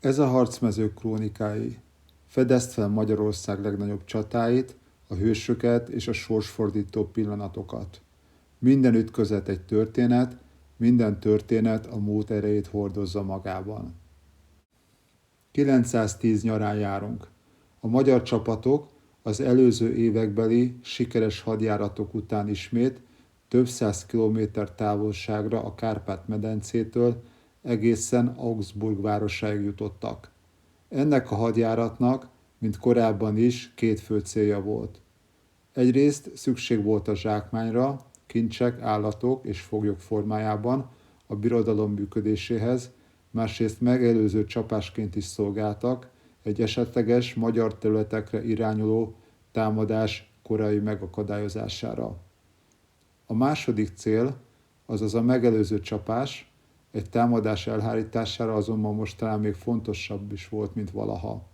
Ez a harcmezők krónikái. Fedezd fel Magyarország legnagyobb csatáit, a hősöket és a sorsfordító pillanatokat. Minden ütközet egy történet, minden történet a múlt erejét hordozza magában. 910 nyarán járunk. A magyar csapatok az előző évekbeli sikeres hadjáratok után ismét több száz kilométer távolságra a Kárpát-medencétől egészen Augsburg városáig jutottak. Ennek a hadjáratnak, mint korábban is, két fő célja volt. Egyrészt szükség volt a zsákmányra, kincsek, állatok és foglyok formájában a birodalom működéséhez, másrészt megelőző csapásként is szolgáltak egy esetleges magyar területekre irányuló támadás korai megakadályozására. A második cél, azaz a megelőző csapás, egy támadás elhárítására azonban most talán még fontosabb is volt, mint valaha.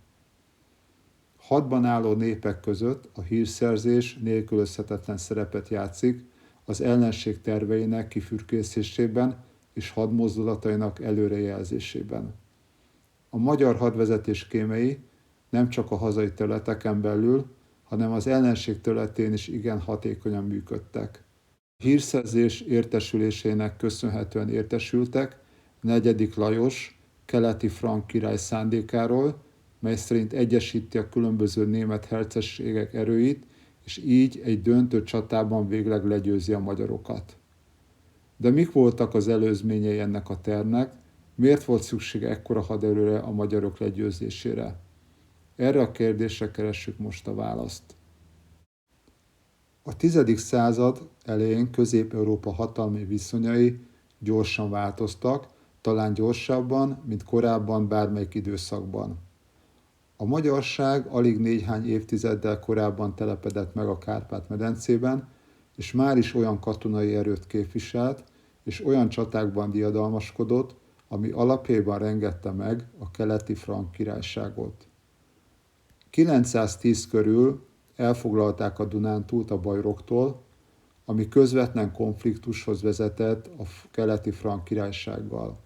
Hadban álló népek között a hírszerzés nélkülözhetetlen szerepet játszik az ellenség terveinek kifürkészésében és hadmozdulatainak előrejelzésében. A magyar hadvezetés kémei nem csak a hazai területeken belül, hanem az ellenség területén is igen hatékonyan működtek. A hírszerzés értesülésének köszönhetően értesültek 4. Lajos keleti frank király szándékáról, mely szerint egyesíti a különböző német hercegségek erőit, és így egy döntő csatában végleg legyőzi a magyarokat. De mik voltak az előzményei ennek a tervnek? Miért volt szüksége ekkora haderőre a magyarok legyőzésére? Erre a kérdésre keressük most a választ. A 10. század elején Közép-Európa hatalmi viszonyai gyorsan változtak, talán gyorsabban, mint korábban bármelyik időszakban. A magyarság alig néhány évtizeddel korábban telepedett meg a Kárpát-medencében, és már is olyan katonai erőt képviselt, és olyan csatákban diadalmaskodott, ami alapjában rengette meg a keleti frank királyságot. 910 körül elfoglalták a Dunántúlt a bajroktól, ami közvetlen konfliktushoz vezetett a keleti frank királysággal.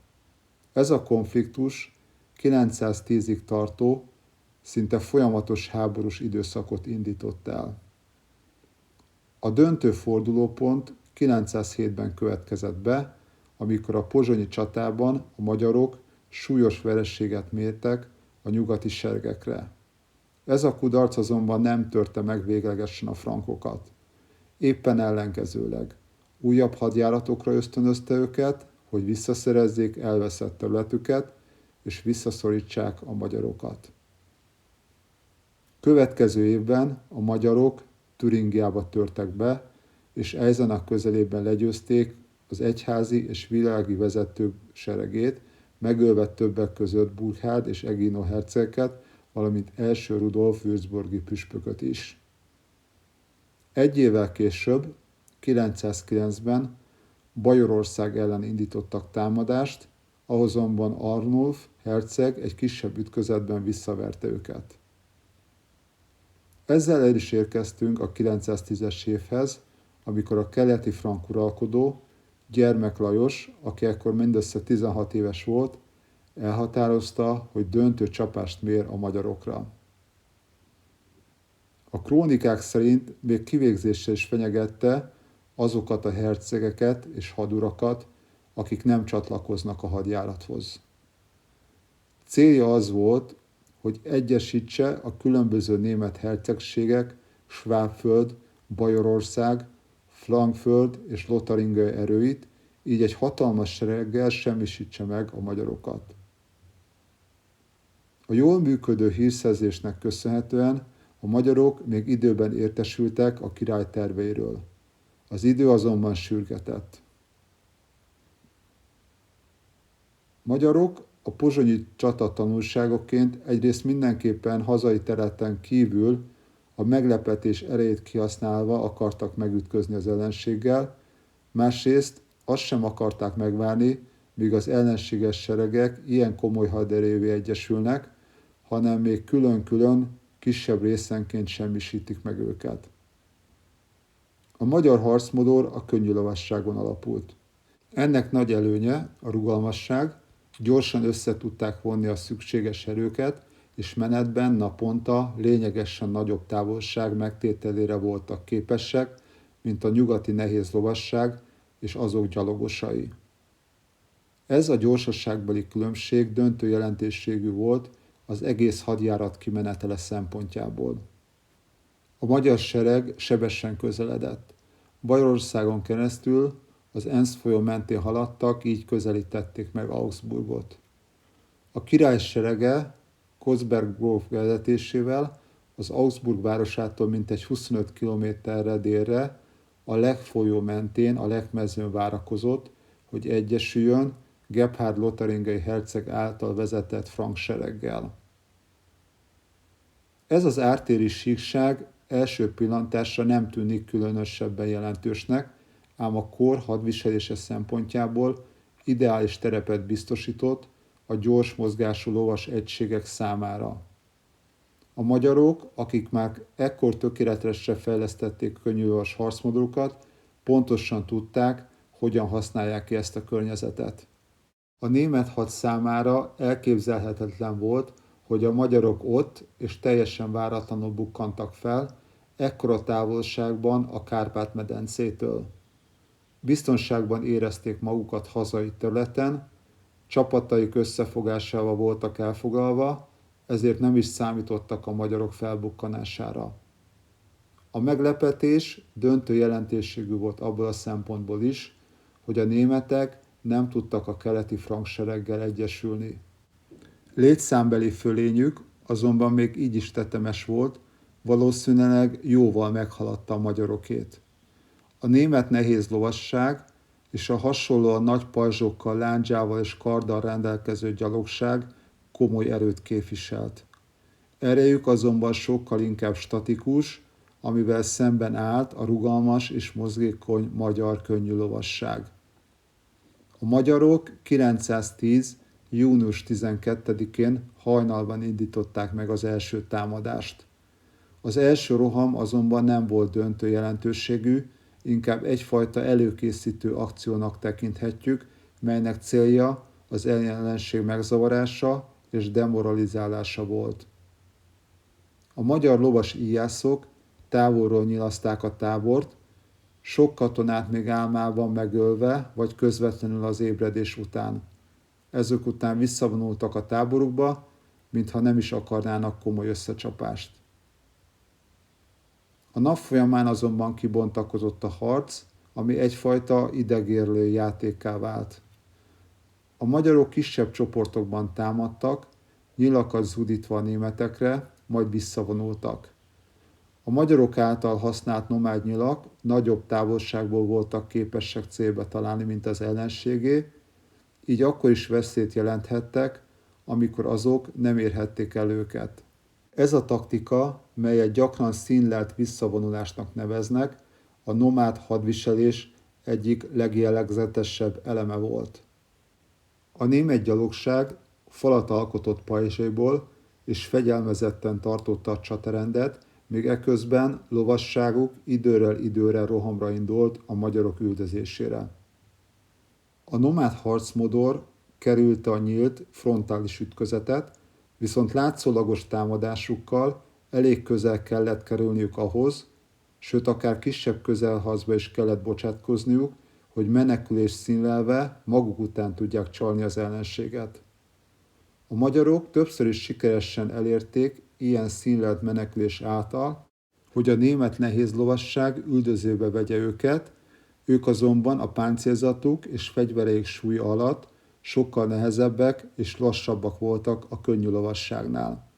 Ez a konfliktus 910-ig tartó, szinte folyamatos háborús időszakot indított el. A döntő fordulópont 907-ben következett be, amikor a pozsonyi csatában a magyarok súlyos vereséget mértek a nyugati seregekre. Ez a kudarc azonban nem törte meg véglegesen a frankokat. Éppen ellenkezőleg újabb hadjáratokra ösztönözte őket, hogy visszaszerezzék elveszett területüket, és visszaszorítsák a magyarokat. Következő évben a magyarok Türingiába törtek be, és Eisenach közelében legyőzték az egyházi és világi vezetők seregét, megölve többek között Burkhárd és Egino hercegeket, valamint első Rudolf würzburgi püspököt is. Egy évvel később, 909-ben Bajorország ellen indítottak támadást, ahol azonban Arnulf herceg egy kisebb ütközetben visszaverte őket. Ezzel el is érkeztünk a 910-es évhez, amikor a keleti frank uralkodó, Gyermek Lajos, aki ekkor mindössze 16 éves volt, elhatározta, hogy döntő csapást mér a magyarokra. A krónikák szerint még kivégzéssel is fenyegette azokat a hercegeket és hadurakat, akik nem csatlakoznak a hadjárathoz. Célja az volt, hogy egyesítse a különböző német hercegségek, Svábföld, Bajorország, Frankföld és Lotaringia erőit, így egy hatalmas sereggel semmisítse meg a magyarokat. A jól működő hírszerzésnek köszönhetően a magyarok még időben értesültek a király terveiről. Az idő azonban sürgetett. Magyarok a pozsonyi csata tanulságoként egyrészt mindenképpen hazai területen kívül a meglepetés erejét kihasználva akartak megütközni az ellenséggel, másrészt azt sem akarták megvárni, míg az ellenséges seregek ilyen komoly haderővé egyesülnek, hanem még külön-külön, kisebb részenként semmisítik meg őket. A magyar harcmodor a könnyű lovasságon alapult. Ennek nagy előnye a rugalmasság, Gyorsan össze tudták vonni a szükséges erőket, és menetben naponta lényegesen nagyobb távolság megtételére voltak képesek, mint a nyugati nehéz lovasság és azok gyalogosai. Ez a gyorsaságbeli különbség döntő jelentőségű volt az egész hadjárat kimenetele szempontjából. A magyar sereg sebesen közeledett. Bajorországon keresztül az Enz folyó mentén haladtak, így közelítették meg Augsburgot. A király serege Kosberg gróf vezetésével az Augsburg városától mintegy 25 kilométerre délre a Lech folyó mentén a Lech mezőn várakozott, hogy egyesüljön Gebhard lotaringiai herceg által vezetett frank sereggel. Ez az ártéri síkság első pillantásra nem tűnik különösebben jelentősnek, ám a kor hadviselése szempontjából ideális terepet biztosított a gyors mozgású lovas egységek számára. A magyarok, akik már ekkor tökéletesre fejlesztették könnyűlovas harcmodorukat, pontosan tudták, hogyan használják ki ezt a környezetet. A német had számára elképzelhetetlen volt, hogy a magyarok ott és teljesen váratlanul bukkantak fel, ekkora távolságban a Kárpát-medencétől. Biztonságban érezték magukat hazai területen, csapataik összefogásával voltak elfoglalva, ezért nem is számítottak a magyarok felbukkanására. A meglepetés döntő jelentőségű volt abból a szempontból is, hogy a németek nem tudtak a keleti frank sereggel egyesülni. Létszámbeli fölényük azonban még így is tetemes volt, valószínűleg jóval meghaladta a magyarokét. A német nehéz lovasság és a hasonlóan nagy pajzsokkal, lándzsával és karddal rendelkező gyalogság komoly erőt képviselt. Erejük azonban sokkal inkább statikus, amivel szemben állt a rugalmas és mozgékony magyar könnyű lovasság. A magyarok 910. június 12-én hajnalban indították meg az első támadást. Az első roham azonban nem volt döntő jelentőségű, inkább egyfajta előkészítő akciónak tekinthetjük, melynek célja az ellenség megzavarása és demoralizálása volt. A magyar lovas íjászok távolról nyilaszták a tábort, sok katonát még álmában megölve, vagy közvetlenül az ébredés után. Ezek után visszavonultak a táborukba, mintha nem is akarnának komoly összecsapást. A nap folyamán azonban kibontakozott a harc, ami egyfajta idegérlő játékká vált. A magyarok kisebb csoportokban támadtak, nyilakat zúdítva a németekre, majd visszavonultak. A magyarok által használt nomád nyilak nagyobb távolságból voltak képesek célba találni, mint az ellenségé, így akkor is veszélyt jelenthettek, amikor azok nem érhették el őket. Ez a taktika, melyet gyakran színlelt visszavonulásnak neveznek, a nomád hadviselés egyik legjellegzetesebb eleme volt. A német gyalogság falat alkotott pajzsaiból és fegyelmezetten tartotta a csatarendet, míg eközben lovasságuk időről időre rohamra indult a magyarok üldözésére. A nomád harcmodor kerülte a nyílt, frontális ütközetet, viszont látszólagos támadásukkal elég közel kellett kerülniük ahhoz, sőt akár kisebb közelharcba is kellett bocsátkozniuk, hogy menekülés színlelve maguk után tudják csalni az ellenséget. A magyarok többször is sikeresen elérték ilyen színlelt menekülés által, hogy a német nehéz lovasság üldözőbe vegye őket, ők azonban a páncélzatuk és fegyvereik súlya alatt sokkal nehezebbek és lassabbak voltak a könnyű lovasságnál.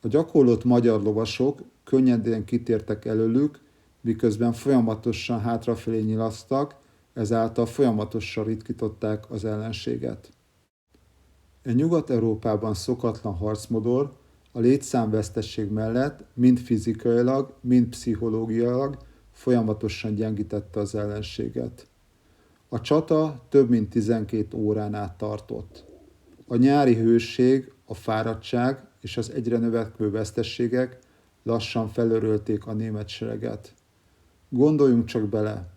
A gyakorlott magyar lovasok könnyedén kitértek előlük, miközben folyamatosan hátrafelé nyilasztak, ezáltal folyamatosan ritkították az ellenséget. A Nyugat-Európában szokatlan harcmodor a létszámvesztesség mellett mind fizikailag, mind pszichológiailag folyamatosan gyengítette az ellenséget. A csata több mint 12 órán át tartott. A nyári hőség, a fáradtság és az egyre növekvő veszteségek lassan felörölték a német sereget. Gondoljunk csak bele,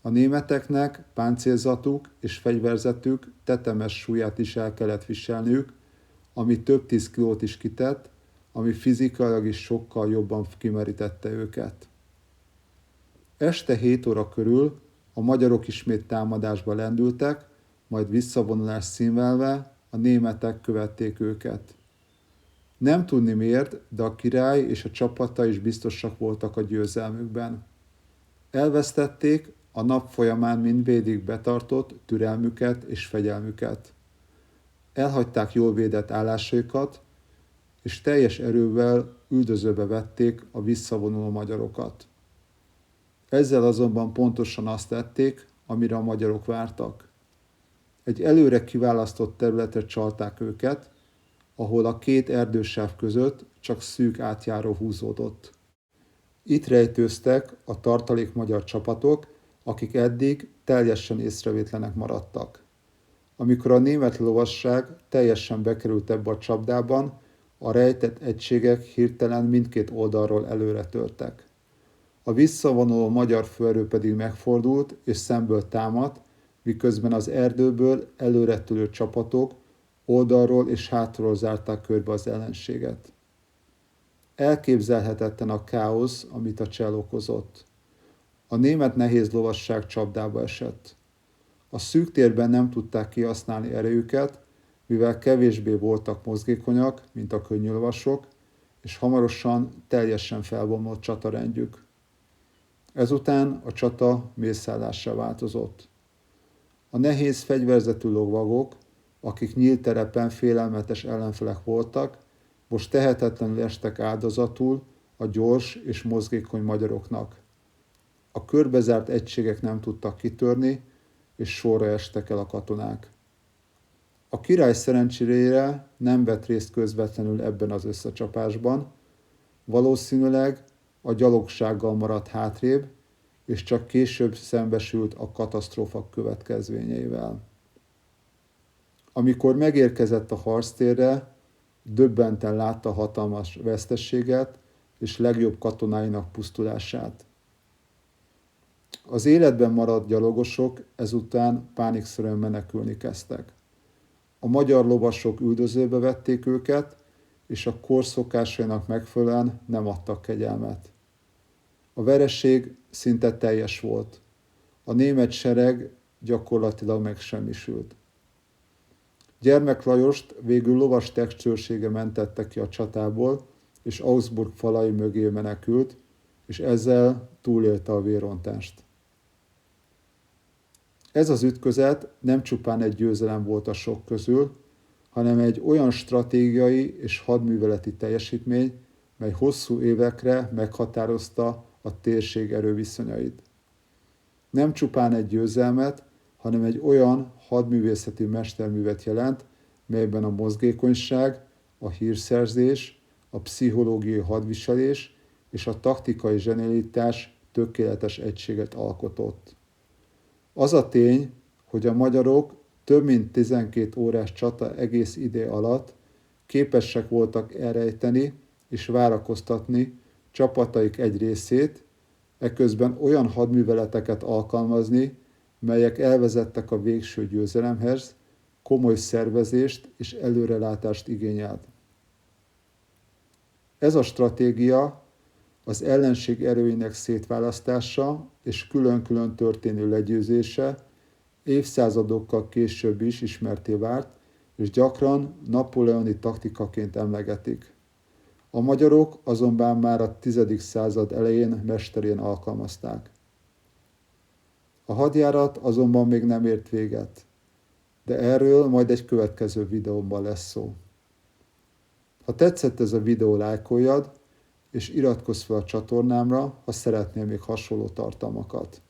A németeknek páncélzatuk és fegyverzetük tetemes súlyát is el kellett viselniük, ami több 10 kilót is kitett, ami fizikailag is sokkal jobban kimerítette őket. Este 7 óra körül a magyarok ismét támadásba lendültek, majd visszavonulás színvelve a németek követték őket. Nem tudni miért, de a király és a csapata is biztosak voltak a győzelmükben. Elvesztették a nap folyamán mindvégig betartott türelmüket és fegyelmüket. Elhagyták jól védett állásaikat, és teljes erővel üldözőbe vették a visszavonuló magyarokat. Ezzel azonban pontosan azt tették, amire a magyarok vártak. Egy előre kiválasztott területre csalták őket, ahol a két erdősáv között csak szűk átjáró húzódott. Itt rejtőztek a tartalék magyar csapatok, akik eddig teljesen észrevétlenek maradtak. Amikor a német lovasság teljesen bekerült ebbe a csapdában, a rejtett egységek hirtelen mindkét oldalról előre törtek. A visszavonuló magyar főerő pedig megfordult és szemből támadt, miközben az erdőből előretörő csapatok oldalról és hátulról zárták körbe az ellenséget. Elképzelhetetlen a káosz, amit a csel okozott. A német nehéz lovasság csapdába esett. A szűk térben nem tudták kihasználni erejüket, mivel kevésbé voltak mozgékonyak, mint a könnyű lovasok, és hamarosan teljesen felbomlott csatarendjük. Ezután a csata mészállássá változott. A nehéz fegyverzetű lovagok, akik nyílt terepen félelmetes ellenfelek voltak, most tehetetlenül estek áldozatul a gyors és mozgékony magyaroknak. A körbezárt egységek nem tudtak kitörni, és sorra estek el a katonák. A király szerencsére nem vett részt közvetlenül ebben az összecsapásban, valószínűleg a gyalogsággal maradt hátrébb, és csak később szembesült a katasztrófa következményeivel. Amikor megérkezett a harctérre, döbbenten látta hatalmas veszteséget és legjobb katonáinak pusztulását. Az életben maradt gyalogosok ezután pánikszerűen menekülni kezdtek. A magyar lovasok üldözőbe vették őket, és a kor szokásainak megfelelően nem adtak kegyelmet. A vereség szinte teljes volt. A német sereg gyakorlatilag megsemmisült. Gyermek Lajost végül lovas testőrsége mentette ki a csatából, és Augsburg falai mögé menekült, és ezzel túlélte a vérontást. Ez az ütközet nem csupán egy győzelem volt a sok közül, hanem egy olyan stratégiai és hadműveleti teljesítmény, mely hosszú évekre meghatározta a térség erőviszonyait. Nem csupán egy győzelmet, hanem egy olyan hadművészeti mesterművet jelent, melyben a mozgékonyság, a hírszerzés, a pszichológiai hadviselés és a taktikai zsenialitás tökéletes egységet alkotott. Az a tény, hogy a magyarok több mint 12 órás csata egész idő alatt képesek voltak elrejteni és várakoztatni csapataik egy részét, eközben olyan hadműveleteket alkalmazni, melyek elvezettek a végső győzelemhez, komoly szervezést és előrelátást igényelt. Ez a stratégia az ellenség erőinek szétválasztása és külön-külön történő legyőzése évszázadokkal később is ismertté vált, és gyakran napóleoni taktikaként emlegetik. A magyarok azonban már a 10. század elején mesterén alkalmazták. A hadjárat azonban még nem ért véget, de erről majd egy következő videóban lesz szó. Ha tetszett ez a videó, lájkoljad, és iratkozz fel a csatornámra, ha szeretnél még hasonló tartalmakat.